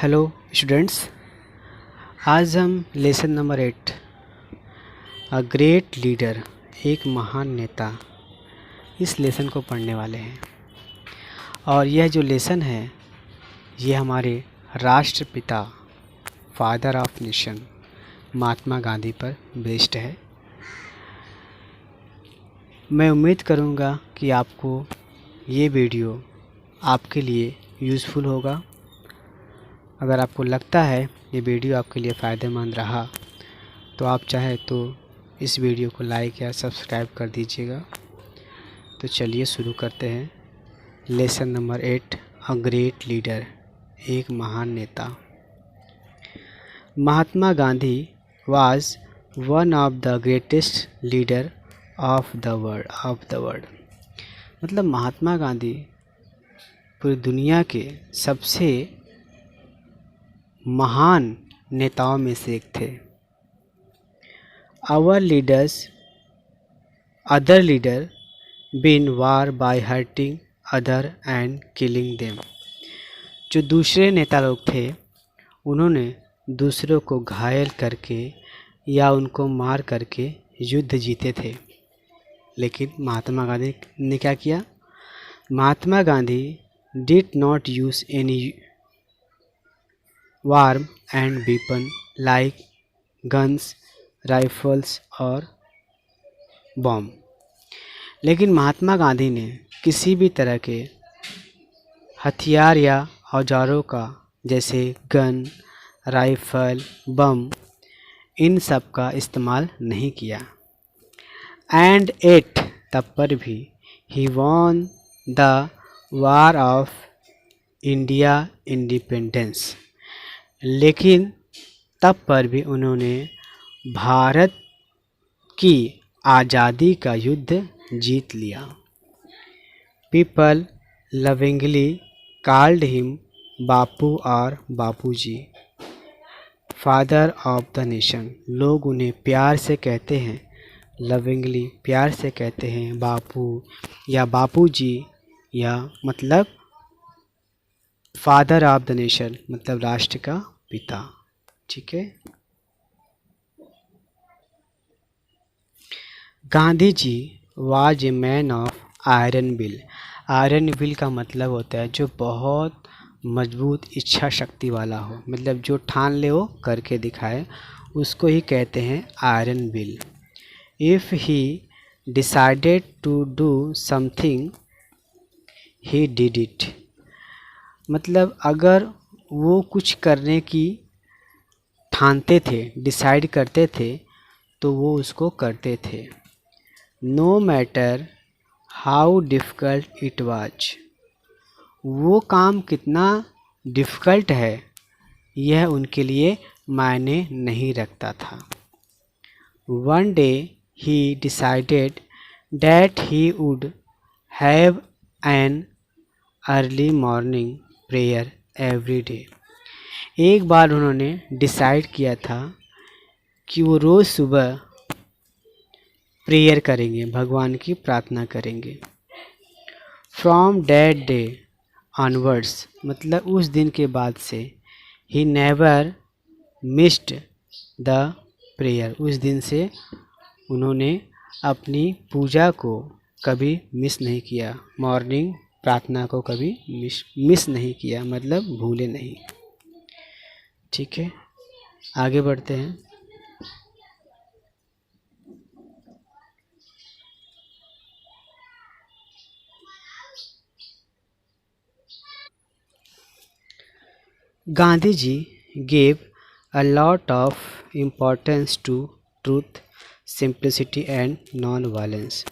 Hello students. आज हम lesson number 8 a great leader एक महान नेता इस लेसन को पढ़ने वाले हैं। और यह जो लेसन है ये हमारे राष्ट्रपिता father of nation Mahatma Gandhi पर बेस्ड है। मैं उम्मीद करूंगा कि आपको ये वीडियो आपके लिए यूज़फुल होगा। अगर आपको लगता है ये वीडियो आपके लिए फ़ायदेमंद रहा तो आप चाहे तो इस वीडियो को लाइक या सब्सक्राइब कर दीजिएगा। तो चलिए शुरू करते हैं। Lesson number 8 a great leader एक महान नेता। Mahatma Gandhi was one of the greatest leader of the world. मतलब महात्मा गांधी पूरी दुनिया के सबसे महान नेताओं में से एक थे। Other leader win war by hurting other and killing them. जो दूसरे नेता लोग थे उन्होंने दूसरों को घायल करके या उनको मार करके युद्ध जीते थे। लेकिन महात्मा गांधी ने क्या किया? Mahatma Gandhi did not use any warm and weapon like guns, rifles और बॉम्ब। लेकिन महात्मा गांधी ने किसी भी तरह के हथियार या औजारों का जैसे गन, राइफल, बम इन सब का इस्तेमाल नहीं किया। एंड एट तब पर भी he won the war of India independence. लेकिन तब पर भी उन्होंने भारत की आज़ादी का युद्ध जीत लिया। पीपल लविंगली कॉल्ड हिम बापू और बापूजी, फादर ऑफ द नेशन। लोग उन्हें प्यार से कहते हैं, लविंगली प्यार से कहते हैं बापू या बापूजी, या मतलब फादर ऑफ द नेशन मतलब राष्ट्र का पिता। ठीक है। Gandhi ji was a man of iron will. Iron will का मतलब होता है जो बहुत मजबूत इच्छा शक्ति वाला हो, मतलब जो ठान ले वो करके दिखाए, उसको ही कहते हैं iron will. If he decided to do something he did it. मतलब अगर वो कुछ करने की ठानते थे, डिसाइड करते थे, तो वो उसको करते थे। No matter how difficult it was. वो काम कितना डिफ़िकल्ट है यह उनके लिए मायने नहीं रखता था। One day he decided that he would have an early morning prayer every day. एक बार उन्होंने डिसाइड किया था कि वो रोज़ सुबह प्रेयर करेंगे, भगवान की प्रार्थना करेंगे। फ्रॉम दैट डे ऑनवर्ड्स, मतलब उस दिन के बाद से, he never missed the prayer. उस दिन से उन्होंने अपनी पूजा को कभी मिस नहीं किया, मॉर्निंग प्रार्थना को कभी मिस नहीं किया, मतलब भूले नहीं। ठीक है, आगे बढ़ते हैं। Gandhi ji gave a lot of importance to truth, simplicity and non-violence।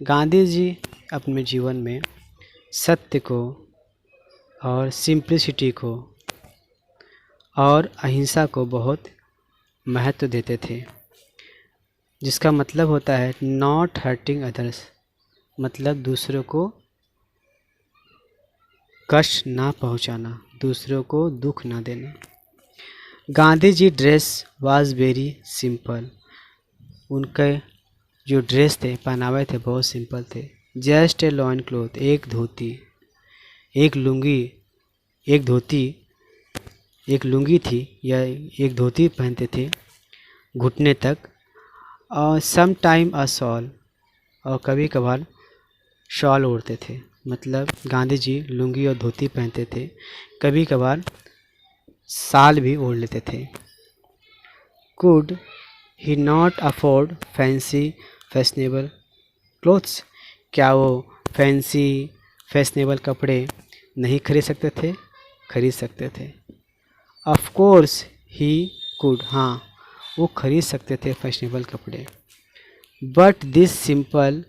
Gandhi ji अपने जीवन में सत्य को और सिंप्लिसिटी को और अहिंसा को बहुत महत्व देते थे, जिसका मतलब होता है नॉट हर्टिंग अदर्स, मतलब दूसरों को कष्ट ना पहुंचाना, दूसरों को दुख ना देना। Gandhi ji dress was very simple. उनके जो ड्रेस थे, पहनावे थे, बहुत सिंपल थे। जस्ट ए लॉन क्लोथ, एक धोती, एक लुंगी, एक धोती, एक लुंगी थी या एक धोती पहनते थे घुटने तक, और सम टाइम अ शॉल, और कभी कभार शॉल ओढ़ते थे। मतलब गांधी जी लुंगी और धोती पहनते थे, कभी कभार शाल भी ओढ़ लेते थे। Could he not afford fancy fashionable clothes, क्या वो फैंसी फैशनेबल कपड़े नहीं खरीद सकते थे? खरीद सकते थे। ऑफ कोर्स ही कुड, हाँ वो खरीद सकते थे फैशनेबल कपड़े। But this simple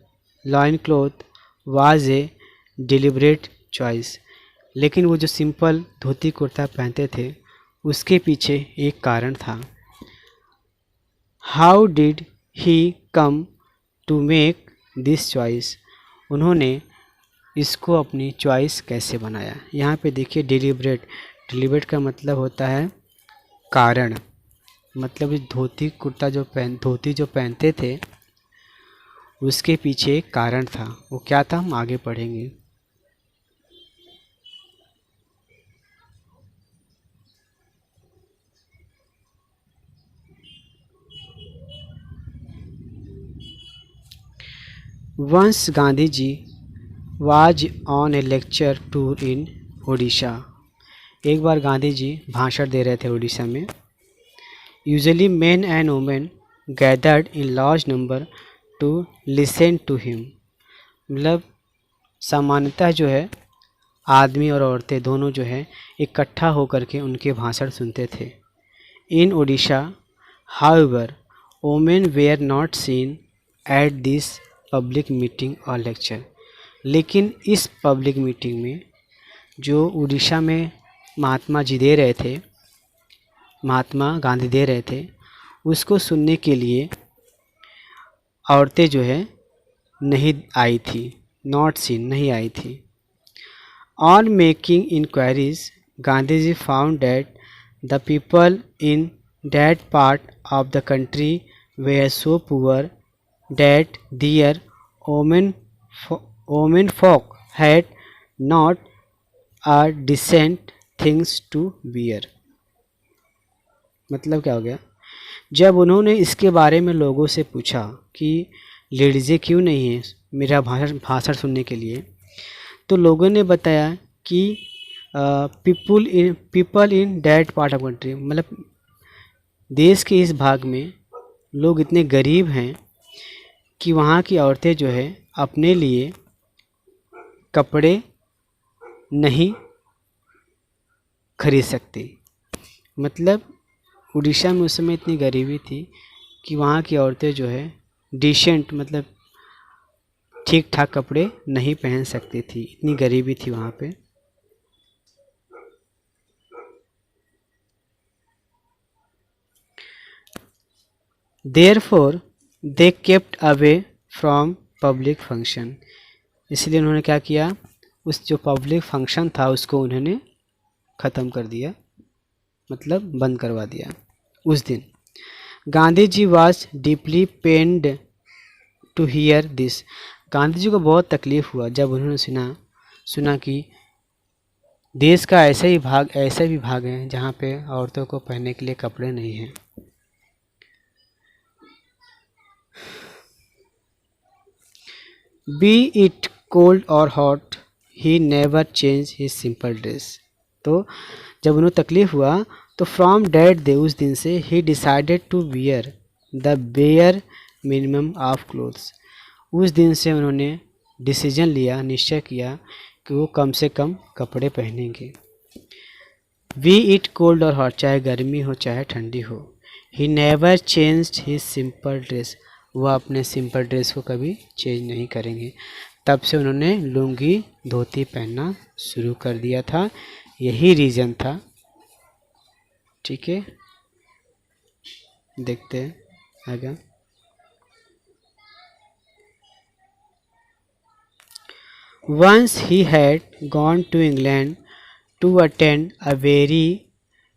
loin cloth was a deliberate choice, लेकिन वो जो सिंपल धोती कुर्ता पहनते थे उसके पीछे एक कारण था। How did he come to make this choice, उन्होंने इसको अपनी चॉइस कैसे बनाया? यहाँ पे देखिए डिलिबरेट, डिलिबरेट का मतलब होता है कारण। मतलब इस धोती जो पहनते थे उसके पीछे एक कारण था। वो क्या था हम आगे पढ़ेंगे। Once Gandhi ji was on a lecture tour in Odisha, एक बार गांधी जी भाषण दे रहे थे उड़ीसा में। Usually men and women gathered in large number to listen to him, मतलब सामान्यतः जो है आदमी और औरतें दोनों जो है इकट्ठा होकर के उनके भाषण सुनते थे। In Odisha however women were not seen at this public meeting और लेक्चर, लेकिन इस पब्लिक मीटिंग में जो उड़ीसा में महात्मा जी दे रहे थे, महात्मा गांधी दे रहे थे, उसको सुनने के लिए औरतें जो है नहीं आई थी, नॉट सीन नहीं आई थी। On making inquiries Gandhi ji found that the people in that part of the country were so poor that their women folk had not a decent things to wear। मतलब क्या हो गया? जब उन्होंने इसके बारे में लोगों से पूछा कि लेडीज़ें क्यों नहीं हैं मेरा भाषण सुनने के लिए, तो लोगों ने बताया कि people in that part of country, मतलब देश के इस भाग में लोग इतने गरीब हैं कि वहाँ की औरतें जो है अपने लिए कपड़े नहीं खरीद सकती। मतलब उड़ीसा में उस समय इतनी गरीबी थी कि वहाँ की औरतें जो है डिसेंट, मतलब ठीक ठाक कपड़े नहीं पहन सकती थी, इतनी गरीबी थी वहाँ पे। Therefore they kept away from public function, इसलिए उन्होंने क्या किया, उस जो पब्लिक फंक्शन था उसको उन्होंने ख़त्म कर दिया, मतलब बंद करवा दिया उस दिन। Gandhi ji was deeply pained to hear this, Gandhi ji को बहुत तकलीफ़ हुआ जब उन्होंने सुना कि देश का ऐसे भी भाग हैं जहाँ पे औरतों को पहनने के लिए कपड़े नहीं हैं। बी इट कोल्ड और hot he never change his simple dress, तो जब उन्हें तकलीफ़ हुआ तो फ्रॉम डैट डे, उस दिन से ही decided to wear the bare minimum of clothes, उस दिन से उन्होंने डिसीजन लिया, निश्चय किया कि वो कम से कम कपड़े पहनेंगे। वी इट कोल्ड और हॉट, चाहे गर्मी हो चाहे ठंडी हो। He never changed his simple dress, वह अपने सिंपल ड्रेस को कभी चेंज नहीं करेंगे। तब से उन्होंने लुंगी धोती पहनना शुरू कर दिया था, यही रीज़न था। ठीक है, देखते हैं आगे। Once he had gone to England to attend a very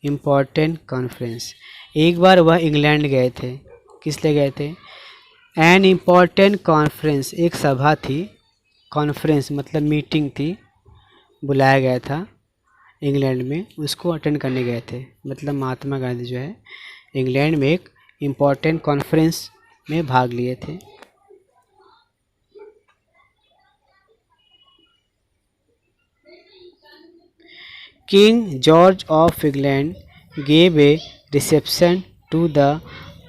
important conference, एक बार वह इंग्लैंड गए थे, किस लिए गए थे? एन इम्पॉर्टेंट कॉन्फ्रेंस, एक सभा थी, कॉन्फ्रेंस मतलब मीटिंग थी, बुलाया गया था। इंग्लैंड में, उसको अटेंड करने गए थे। मतलब महात्मा गांधी जो है इंग्लैंड में एक इम्पॉर्टेंट कॉन्फ्रेंस में भाग लिए थे। King George of England gave a reception to the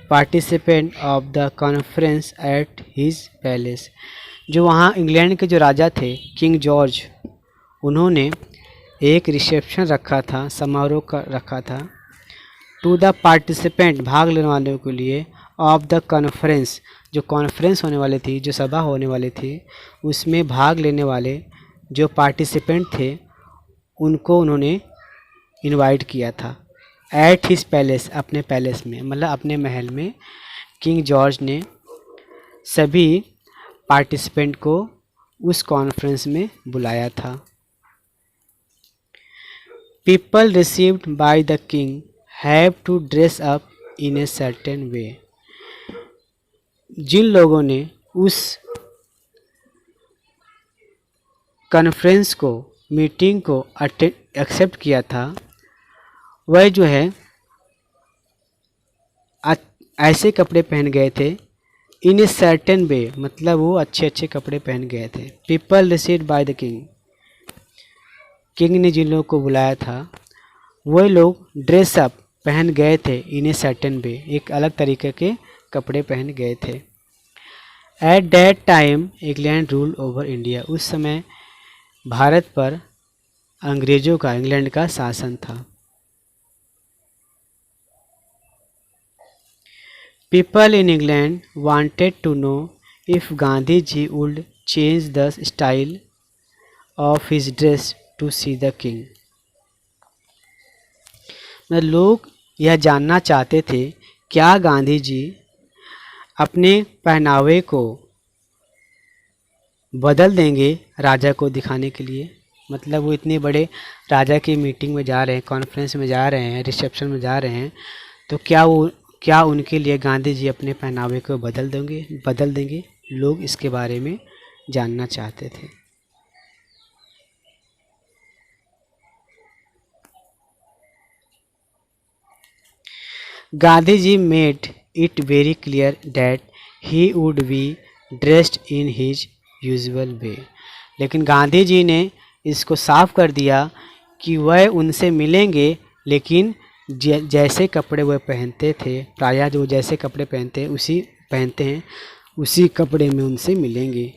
participant of the conference at his palace। जो वहाँ इंग्लैंड के जो राजा थे किंग जॉर्ज, उन्होंने एक रिसेप्शन रखा था, समारोह का रखा था, टू द पार्टिसिपेंट भाग लेने वालों के लिए, ऑफ द कॉन्फ्रेंस जो कॉन्फ्रेंस होने वाली थी, जो सभा होने वाली थी, उसमें भाग लेने वाले जो पार्टिसिपेंट थे उनको उन्होंने इनवाइट किया था। एट हिज पैलेस, अपने पैलेस में, मतलब अपने महल में किंग जॉर्ज ने सभी पार्टिसिपेंट को उस कॉन्फ्रेंस में बुलाया था। People received by the king have to dress up in a certain way. जिन लोगों ने उस कॉन्फ्रेंस को, मीटिंग को एक्सेप्ट किया था, वह जो है ऐसे कपड़े पहन गए थे। इन ए सर्टेन वे, मतलब वो अच्छे अच्छे कपड़े पहन गए थे। People received by the king, king ने जिन लोगों को बुलाया था वह लोग ड्रेस अप पहन गए थे। इन ए सर्टेन वे, एक अलग तरीके के कपड़े पहन गए थे। At that time England rule over India, उस समय भारत पर अंग्रेज़ों का, इंग्लैंड का शासन था। People in England wanted to know if Gandhi ji would change the style of his dress to see the king। मतलब लोग यह जानना चाहते थे क्या गांधी जी अपने पहनावे को बदल देंगे राजा को दिखाने के लिए। मतलब वो इतने बड़े राजा की मीटिंग में जा रहे हैं, कॉन्फ्रेंस में जा रहे हैं, रिसेप्शन में जा रहे हैं, तो क्या उनके लिए गांधी जी अपने पहनावे को बदल देंगे। लोग इसके बारे में जानना चाहते थे। Gandhi ji made it very clear that he would be dressed in his usual way. लेकिन गांधी जी ने इसको साफ कर दिया कि वह उनसे मिलेंगे, लेकिन जैसे कपड़े वह पहनते थे, प्रायः जो जैसे कपड़े पहनते हैं उसी कपड़े में उनसे मिलेंगे।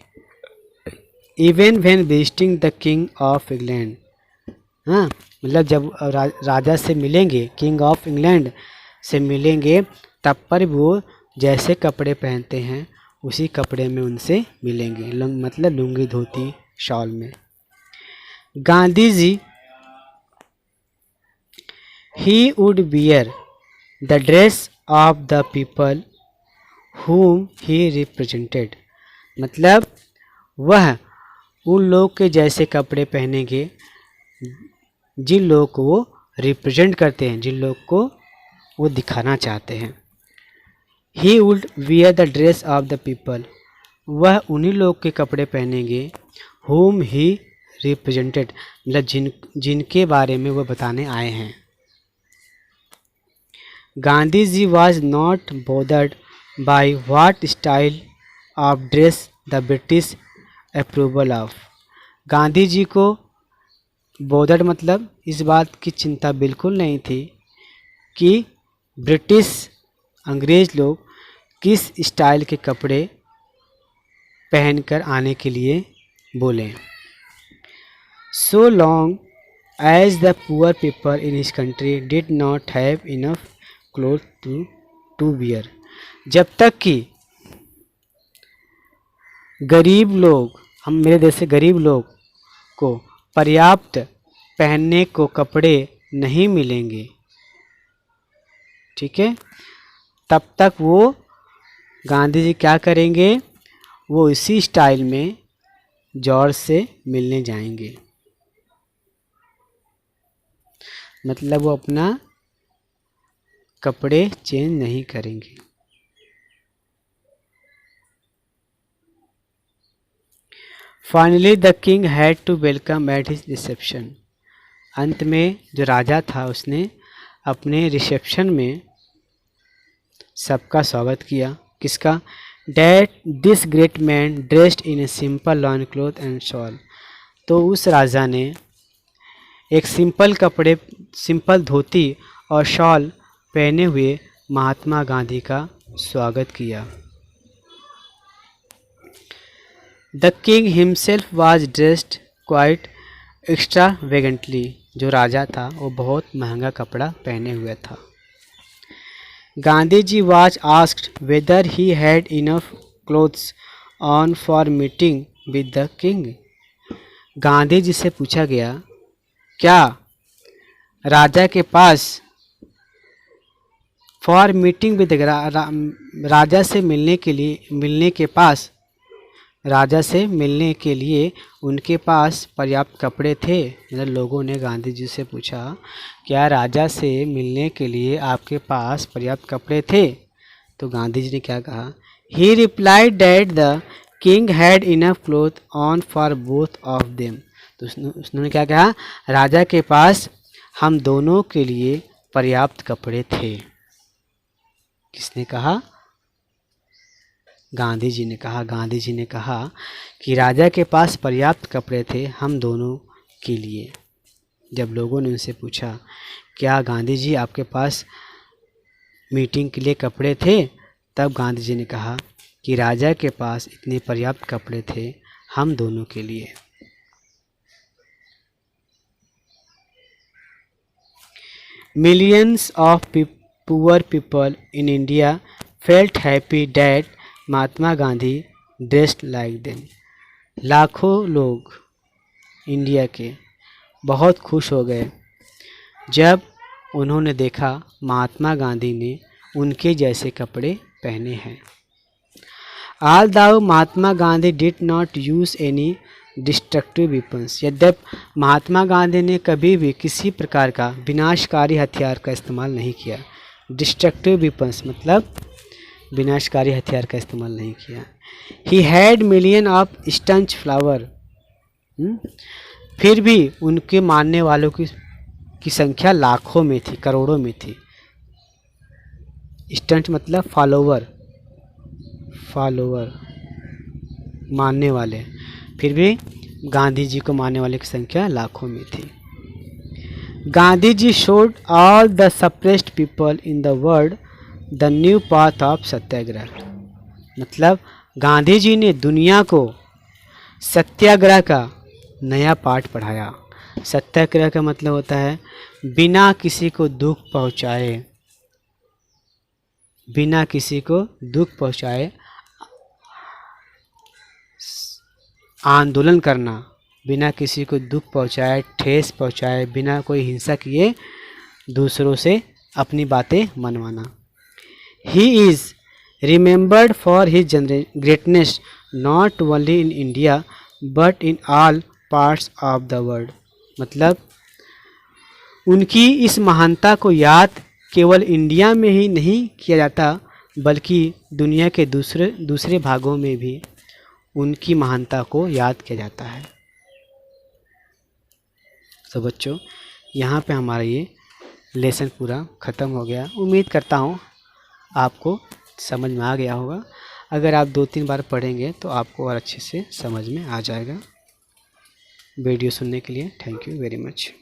Even when visiting the king of England, हाँ, मतलब जब राजा से मिलेंगे, किंग ऑफ इंग्लैंड से मिलेंगे, तब पर वो जैसे कपड़े पहनते हैं उसी कपड़े में उनसे मिलेंगे, मतलब लुंगी धोती शॉल में। Gandhi ji he would wear the dress of the people whom he represented। मतलब वह उन लोग के जैसे कपड़े पहनेंगे जिन लोग को वो रिप्रेजेंट करते हैं, जिन लोग को वो दिखाना चाहते हैं। he would wear the dress of the people, वह उन्हीं लोग के कपड़े पहनेंगे whom he represented, मतलब जिनके बारे में वह बताने आए हैं। Gandhi ji was not bothered by what style of dress the British approval of। Gandhi ji को bothered मतलब इस बात की चिंता बिल्कुल नहीं थी कि ब्रिटिश अंग्रेज़ लोग किस स्टाइल के कपड़े पहनकर आने के लिए बोलें। So long as the poor people in his country did not have enough cloth to wear, जब तक कि गरीब लोग, मेरे देश से गरीब लोग को पर्याप्त पहनने को कपड़े नहीं मिलेंगे, ठीक है, तब तक वो गांधी जी क्या करेंगे, वो इसी स्टाइल में जॉर्ज से मिलने जाएंगे। मतलब वो अपना कपड़े चेंज नहीं करेंगे। Finally the king had to welcome at his reception. अंत में जो राजा था उसने अपने रिसेप्शन में सबका स्वागत किया। किसका? That this great man dressed in a simple lawn cloth and shawl. तो उस राजा ने एक सिंपल धोती और शॉल पहने हुए महात्मा गांधी का स्वागत किया। The king himself was dressed quite extravagantly. जो राजा था वो बहुत महंगा कपड़ा पहने हुए था। Gandhi ji was asked whether he had enough clothes on for meeting with the king. Gandhi ji से पूछा गया क्या राजा के पास फॉर मीटिंग विद राजा से मिलने के लिए उनके पास पर्याप्त कपड़े थे। मतलब लोगों ने गांधी जी से पूछा क्या राजा से मिलने के लिए आपके पास पर्याप्त कपड़े थे? तो गांधी जी ने क्या कहा? ही replied that the king had enough cloth on for both of them. तो उसने क्या कहा? राजा के पास हम दोनों के लिए पर्याप्त कपड़े थे। किसने कहा? गांधी जी ने कहा। गांधी जी ने कहा कि राजा के पास पर्याप्त कपड़े थे हम दोनों के लिए। जब लोगों ने उनसे पूछा क्या गांधी जी आपके पास मीटिंग के लिए कपड़े थे, तब गांधी जी ने कहा कि राजा के पास इतने पर्याप्त कपड़े थे हम दोनों के लिए। Millions of poor people in India felt happy that Mahatma Gandhi dressed like them. लाखों लोग इंडिया के बहुत खुश हो गए जब उन्होंने देखा महात्मा गांधी ने उनके जैसे कपड़े पहने हैं। Although Mahatma Gandhi did not use any destructive weapons. यद्यपि महात्मा गांधी ने कभी भी किसी प्रकार का विनाशकारी हथियार का इस्तेमाल नहीं किया। डिस्ट्रक्टिव वेपन्स मतलब विनाशकारी हथियार का इस्तेमाल नहीं किया। He had million of staunch follower. फिर भी उनके मानने वालों की संख्या लाखों में थी, करोड़ों में थी। स्टंट मतलब फॉलोवर मानने वाले। फिर भी गांधी जी को मानने वाले की संख्या लाखों में थी। Gandhi ji showed all the suppressed people in the world the new path of satyagraha. मतलब गांधी जी ने दुनिया को सत्याग्रह का नया पाठ पढ़ाया। सत्याग्रह का मतलब होता है बिना किसी को दुख पहुंचाए आंदोलन करना, बिना किसी को दुख पहुंचाए, ठेस पहुंचाए, बिना कोई हिंसा किए दूसरों से अपनी बातें मनवाना। He is remembered for his greatness not only in India but in all parts of the world. मतलब उनकी इस महानता को याद केवल इंडिया में ही नहीं किया जाता बल्कि दुनिया के दूसरे भागों में भी उनकी महानता को याद किया जाता है। तो बच्चों यहाँ पे हमारा ये लेसन पूरा ख़त्म हो गया। उम्मीद करता हूँ आपको समझ में आ गया होगा। अगर आप 2-3 बार पढ़ेंगे तो आपको और अच्छे से समझ में आ जाएगा। वीडियो सुनने के लिए थैंक यू वेरी मच।